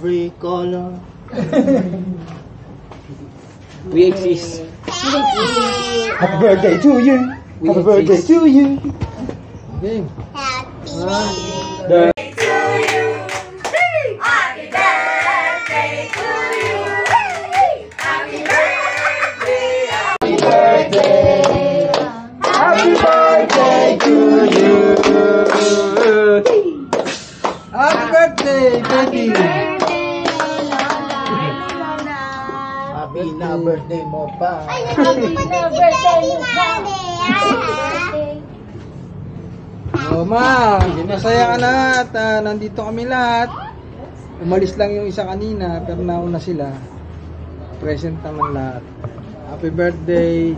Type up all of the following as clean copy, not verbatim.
every color. We exist. Happy birthday to you. Happy birthday to you. Game. Happy birthday to you. Happy birthday to you. Happy birthday. Happy birthday. Happy birthday to you. Happy birthday, baby. Happy na birthday mo pa. Happy birthday Oh, ma, masaya ka na at nandito kami lahat. Umalis lang yung isa kanina pero nauna sila. Present naman lahat. Happy birthday.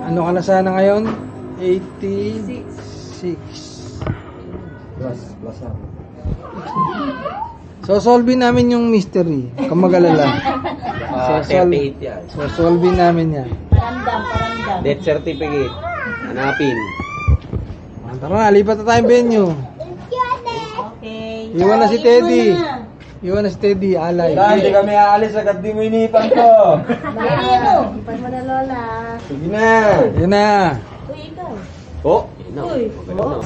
Ano ka na sana ngayon? 86. Plus ako. So, solve namin yung mystery. Huwag kang mag-alala. So, 38 yan. so, solve namin yan. Paramdam. Death certificate. Hanapin. Tara na, lipat na tayong venue. Okay. Iwan na si Teddy. Iwan na si Teddy, alay. Hindi kami aalis agad di mo inipan ko. Bakit mo? Ipan mo na lola. Sige na. Yan na. Uy, ikaw. Oh, yun na. Uy. Magaling na. Oh.